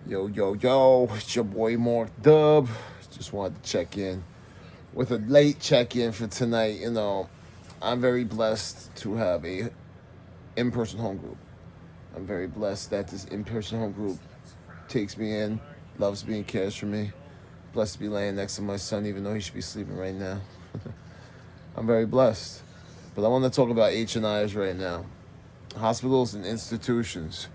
Yo, yo, yo, it's your boy Mark Dub. Just wanted to check in with a late check in for tonight. I'm very blessed to have a in person home group. I'm very blessed that this in person home group takes me in, loves me, and cares for me. Blessed to be laying next to my son, even though he should be sleeping right now. I'm very blessed. But I want to talk about H&Is right now. Hospitals and institutions.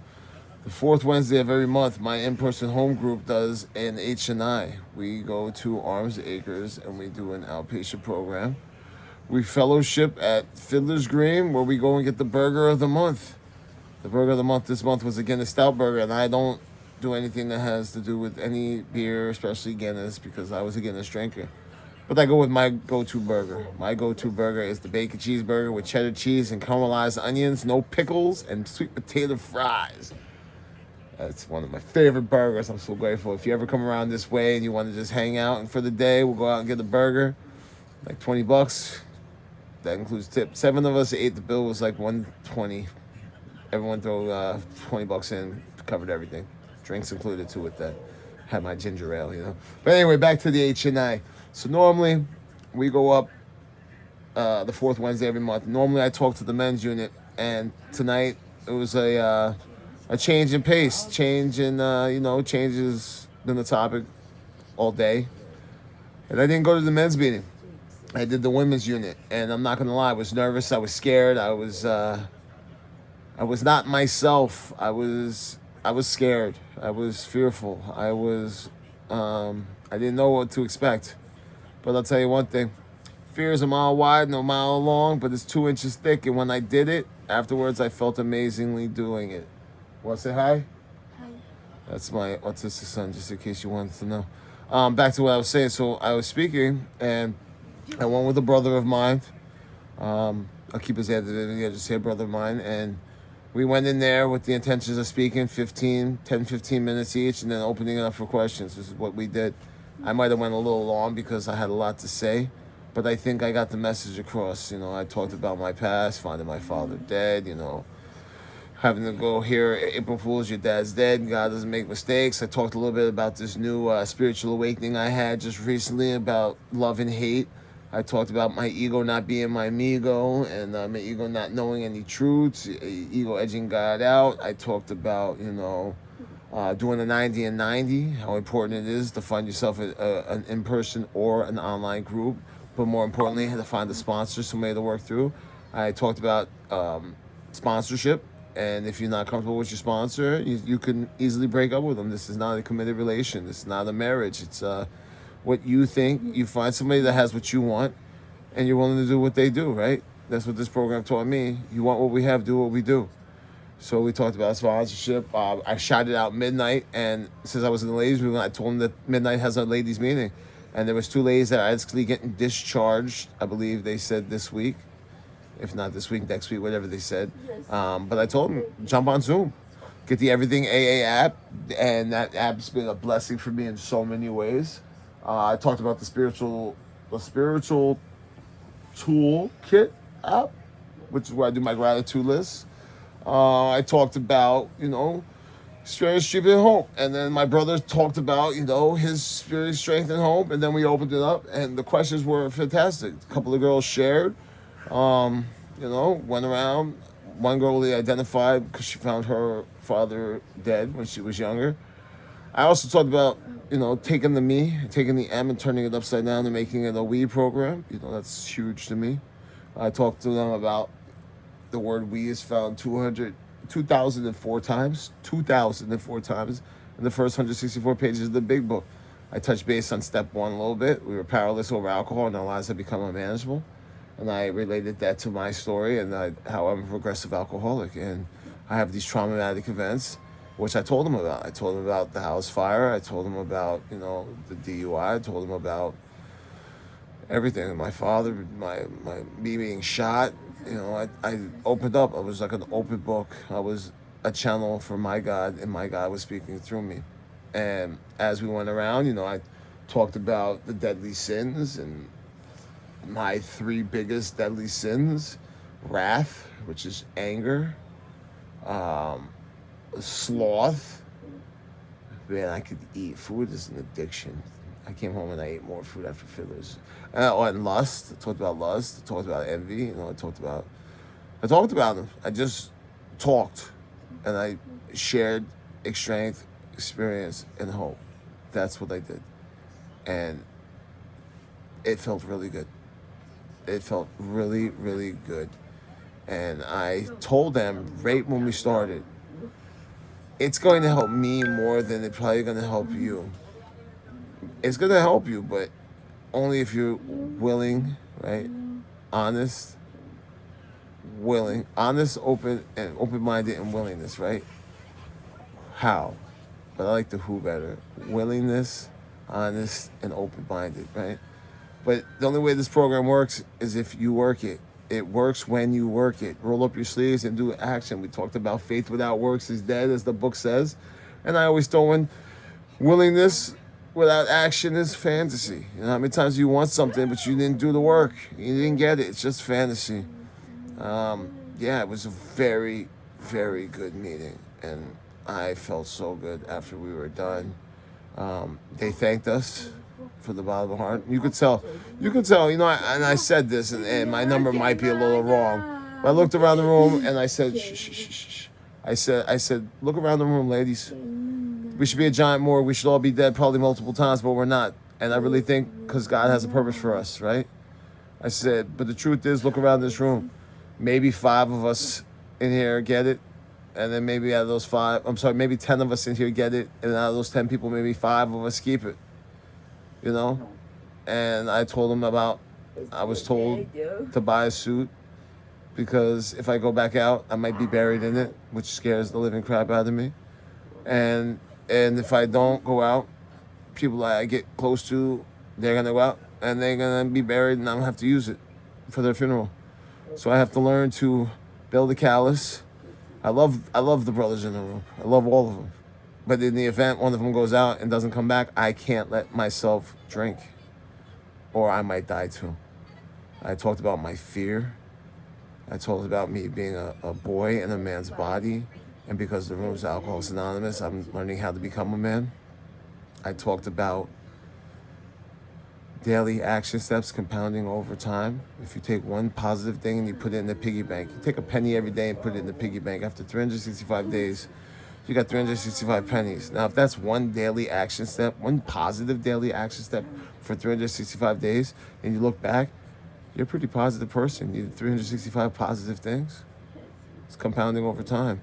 The fourth Wednesday of every month, my in-person home group does an H&I. We go to Arms Acres and we do an outpatient program. We fellowship at Fiddlers Green, where we go and get the burger of the month. The burger of the month this month was again a stout burger, and I don't do anything that has to do with any beer, especially Guinness, because I was a Guinness drinker. But I go with my go-to burger. My go-to burger is the bacon cheeseburger with cheddar cheese and caramelized onions, no pickles, and sweet potato fries. That's one of my favorite burgers. I'm so grateful. If you ever come around this way and you want to just hang out and for the day, we'll go out and get a burger, like $20. That includes tip. 7 of us ate. The bill was like 120. Everyone throw $20 in, covered everything. Drinks included too with that. Had my ginger ale. But anyway, back to the H&I. So normally we go up the fourth Wednesday every month. Normally I talk to the men's unit, and tonight it was a change in pace, changes been the topic all day. And I didn't go to the men's meeting. I did the women's unit, and I'm not gonna lie, I was nervous, I was scared, I was not myself. I was scared. I was fearful. I didn't know what to expect. But I'll tell you one thing. Fear is a mile wide, no mile long, but it's 2 inches thick. And when I did it, afterwards I felt amazingly doing it. Want to say hi? Hi. That's my autistic son, just in case you wanted to know. Back to what I was saying. So I was speaking, and I went with a brother of mine. I'll keep his head in the just say a brother of mine. And we went in there with the intentions of speaking 10, 15 minutes each, and then opening it up for questions. This is what we did. I might have went a little long because I had a lot to say, but I think I got the message across. I talked about my past, finding my father dead, having to go here, April Fool's, your dad's dead, God doesn't make mistakes. I talked a little bit about this new spiritual awakening I had just recently about love and hate. I talked about my ego not being my ego, and my ego not knowing any truths, ego edging God out. I talked about, doing the 90 and 90, how important it is to find yourself an in-person or an online group, but more importantly, to find a sponsor, somebody to work through. I talked about sponsorship, and if you're not comfortable with your sponsor, you can easily break up with them. This is not a committed relation. This is not a marriage. It's what you think. You find somebody that has what you want, and you're willing to do what they do, right? That's what this program taught me. You want what we have, do what we do. So we talked about sponsorship. I shouted out midnight, and since I was in the ladies' room, I told them that midnight has a ladies' meeting, and there was 2 ladies that are actually getting discharged. I believe they said this week, if not this week, next week, whatever they said. Yes. But I told them jump on Zoom, get the Everything AA app, and that app's been a blessing for me in so many ways. I talked about the spiritual toolkit app, which is where I do my gratitude list. I talked about, spirit, strength, and hope. And then my brother talked about, his spirit, strength, and hope. And then we opened it up, and the questions were fantastic. A couple of girls shared, went around. One girl they identified because she found her father dead when she was younger. I also talked about, taking the me, taking the M and turning it upside down and making it a we program. That's huge to me. I talked to them about the word we is found 2,004 times. 2,004 times in the first 164 pages of the big book. I touched base on step 1 a little bit. We were powerless over alcohol and our lives had become unmanageable. And I related that to my story and how I'm a progressive alcoholic. And I have these traumatic events, which I told them about. I told them about the house fire. I told them about, the DUI. I told them about everything. My father, my me being shot. I opened up. I was like an open book. I was a channel for my God, and my God was speaking through me. And as we went around, I talked about the deadly sins and my 3 biggest deadly sins: wrath, which is anger, sloth, man, I could eat. Food is an addiction. I came home and I ate more food after Fiddlers. And lust. I talked about lust. I talked about envy. I talked about them. I just talked, and I shared strength, experience, and hope. That's what I did, and it felt really good. It felt really, really good. And I told them right when we started, it's going to help me more than it's probably going to help you. It's going to help you, but only if you're willing, right? Honest, open, and open-minded and willingness, right? How? But I like the who better. Willingness, honest, and open-minded, right? But the only way this program works is if you work it. It works when you work it. Roll up your sleeves and do action. We talked about faith without works is dead, as the book says. And I always throw in willingness without action is fantasy. You know how many times you want something, but you didn't do the work. You didn't get it. It's just fantasy. It was a very, very good meeting. And I felt so good after we were done. They thanked us for the bottom of the heart. You could tell, and I said this, and my number might be a little wrong. But I looked around the room and I said, shh, shh, shh, shh, shh. I said, look around the room, ladies. We should be a giant more. We should all be dead probably multiple times, but we're not. And I really think because God has a purpose for us, right? I said, but the truth is, look around this room. Maybe 5 of us in here get it. And then maybe out of those maybe 10 of us in here get it. And out of those 10 people, maybe 5 of us keep it. You know? And I told him I was told to buy a suit because if I go back out, I might be buried in it, which scares the living crap out of me. And if I don't go out, people I get close to, they're going to go out and they're going to be buried and I'm going to have to use it for their funeral. So I have to learn to build a callus. I love the brothers in the room. I love all of them. But in the event one of them goes out and doesn't come back, I can't let myself drink or I might die too. I talked about my fear. I talked about me being a boy in a man's body. And because the room's Alcoholics Anonymous, I'm learning how to become a man. I talked about daily action steps compounding over time. If you take one positive thing and you put it in the piggy bank, you take a penny every day and put it in the piggy bank. After 365 days, you got 365 pennies. Now, if that's one daily action step, one positive daily action step for 365 days, and you look back, you're a pretty positive person. You did 365 positive things. It's compounding over time.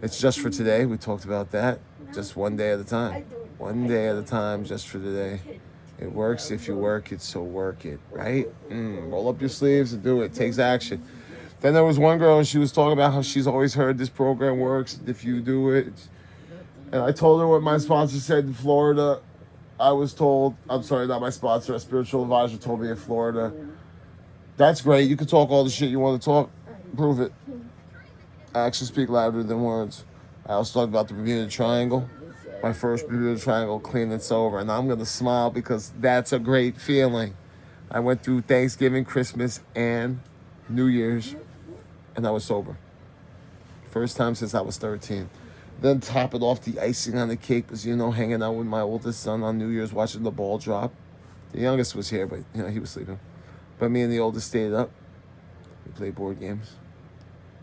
It's just for today. We talked about that. Just one day at a time. One day at a time, just for today. It works if you work it, so work it, right? Roll up your sleeves and do it. It takes action. Then there was one girl, and she was talking about how she's always heard this program works if you do it. And I told her what my sponsor said in Florida. I was told, I'm sorry, not my sponsor, a spiritual advisor told me in Florida. That's great. You can talk all the shit you want to talk. Prove it. Actions speak louder than words. I also talked about the Bermuda Triangle. My first Bermuda Triangle, clean and sober. And I'm going to smile because that's a great feeling. I went through Thanksgiving, Christmas, and New Year's, and I was sober. First time since I was 13. Then top it off, the icing on the cake was, hanging out with my oldest son on New Year's, watching the ball drop. The youngest was here, but, he was sleeping. But me and the oldest stayed up. We played board games.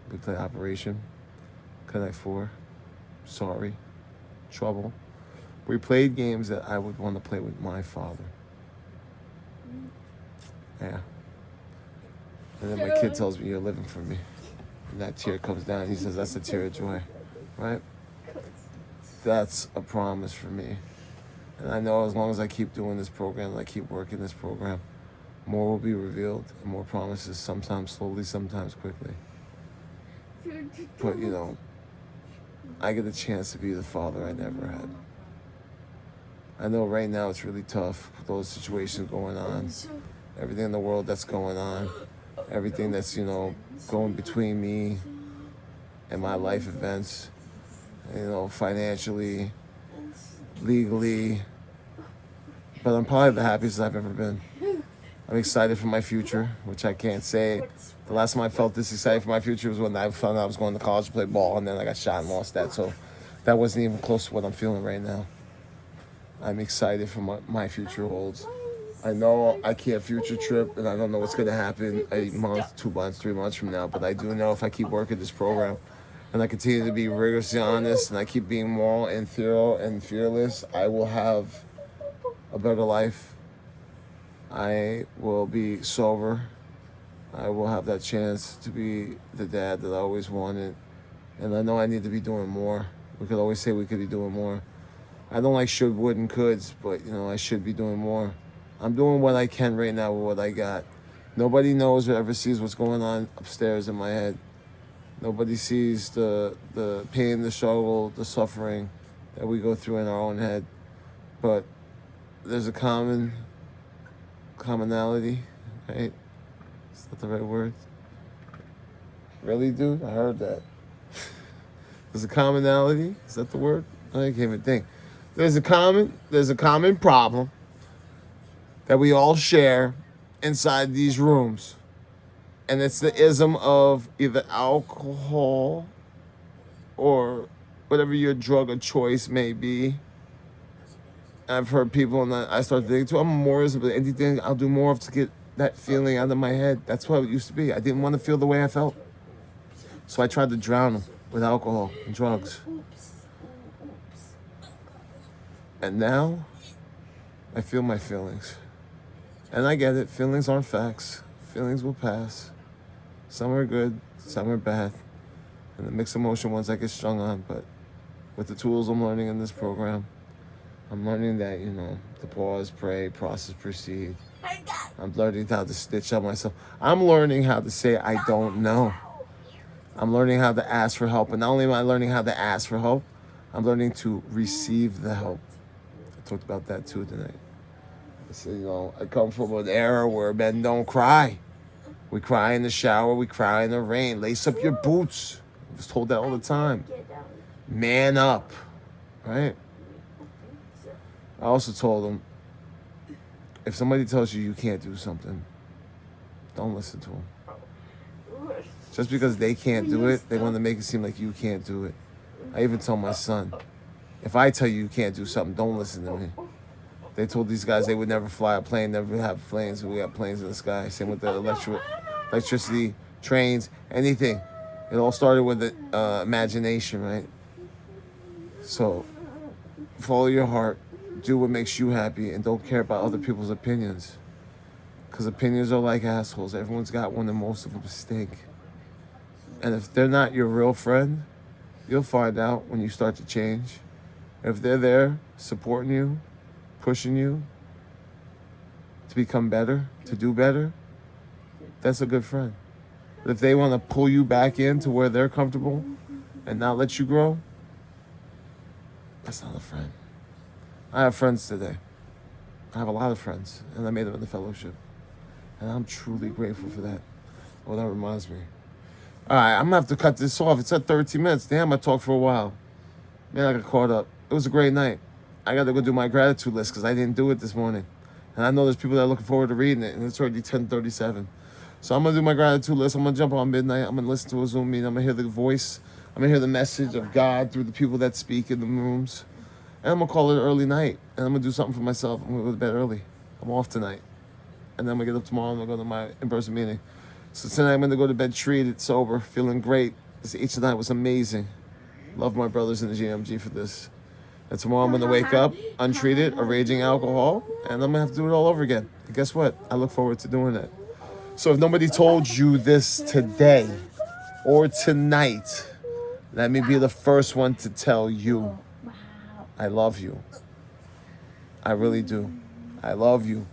We played Operation, Connect 4, Sorry, Trouble. We played games that I would want to play with my father. Yeah. And then my kid tells me, you're living for me. And that tear comes down. He says, that's a tear of joy, right? That's a promise for me. And I know as long as I keep doing this program and I keep working this program, more will be revealed and more promises, sometimes slowly, sometimes quickly. But, I get a chance to be the father I never had. I know right now it's really tough with those situations going on. Everything in the world that's going on. Everything that's, going between me and my life events. Financially, legally. But I'm probably the happiest I've ever been. I'm excited for my future, which I can't say. The last time I felt this excited for my future was when I found out I was going to college to play ball, and then I got shot and lost that. So that wasn't even close to what I'm feeling right now. I'm excited for what my future holds. I know I can't future trip, and I don't know what's going to happen a month, 2 months, 3 months from now, but I do know if I keep working this program and I continue to be rigorously honest and I keep being moral and thorough and fearless, I will have a better life. I will be sober. I will have that chance to be the dad that I always wanted. And I know I need to be doing more. We could always say we could be doing more. I don't like should, would, and coulds, but, I should be doing more. I'm doing what I can right now with what I got. Nobody knows or ever sees what's going on upstairs in my head. Nobody sees the pain, the struggle, the suffering that we go through in our own head. But there's a commonality, right? Is that the right word? Really, dude? I heard that. There's a commonality. Is that the word? I can't even think. There's a common problem that we all share inside these rooms. And it's the ism of either alcohol or whatever your drug of choice may be. I've heard people, and I start thinking too, I'm more ism, but anything I'll do more of to get that feeling out of my head. That's what it used to be. I didn't want to feel the way I felt. So I tried to drown them with alcohol and drugs. And now I feel my feelings. And I get it. Feelings aren't facts. Feelings will pass. Some are good, some are bad. And the mixed emotion ones I get strung on. But with the tools I'm learning in this program, I'm learning that, to pause, pray, process, proceed. I'm learning how to stitch up myself. I'm learning how to say I don't know. I'm learning how to ask for help. And not only am I learning how to ask for help, I'm learning to receive the help. I talked about that too tonight. I said, I come from an era where men don't cry. We cry in the shower, we cry in the rain. Lace up your boots. I was told that all the time. Man up, right? I also told them, if somebody tells you can't do something, don't listen to them. Just because they can't do it, they want to make it seem like you can't do it. I even told my son, if I tell you can't do something, don't listen to me. They told these guys they would never fly a plane, never have planes. We got planes in the sky. Same with the electricity, trains, anything. It all started with the imagination, right? So follow your heart, do what makes you happy, and don't care about other people's opinions. Because opinions are like assholes. Everyone's got one and most of them stink. And if they're not your real friend, you'll find out when you start to change. If they're there supporting you, pushing you to become better, to do better, that's a good friend. But if they want to pull you back into where they're comfortable and not let you grow, that's not a friend. I have friends today. I have a lot of friends, and I made them in the fellowship. And I'm truly grateful for that. Oh, that reminds me. All right, I'm going to have to cut this off. It's at 13 minutes. Damn, I talked for a while. Man, I got caught up. It was a great night. I got to go do my gratitude list because I didn't do it this morning. And I know there's people that are looking forward to reading it, and it's already 10:37. So I'm going to do my gratitude list. I'm going to jump on midnight. I'm going to listen to a Zoom meeting. I'm going to hear the voice. I'm going to hear the message of God through the people that speak in the rooms. And I'm going to call it an early night. And I'm going to do something for myself. I'm going to go to bed early. I'm off tonight. And then I'm going to get up tomorrow and I'm going to go to my in-person meeting. So tonight I'm going to go to bed treated, sober, feeling great. Each tonight was amazing. Love my brothers in the GMG for this. And tomorrow I'm going to wake up untreated, a raging alcohol, and I'm going to have to do it all over again. And guess what? I look forward to doing that. So if nobody told you this today or tonight, let me be the first one to tell you, I love you. I really do. I love you.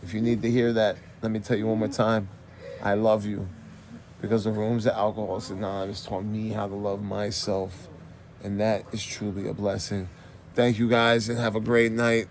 If you need to hear that, let me tell you one more time. I love you. Because the rooms at Alcoholics Anonymous taught me how to love myself. And that is truly a blessing. Thank you guys and have a great night.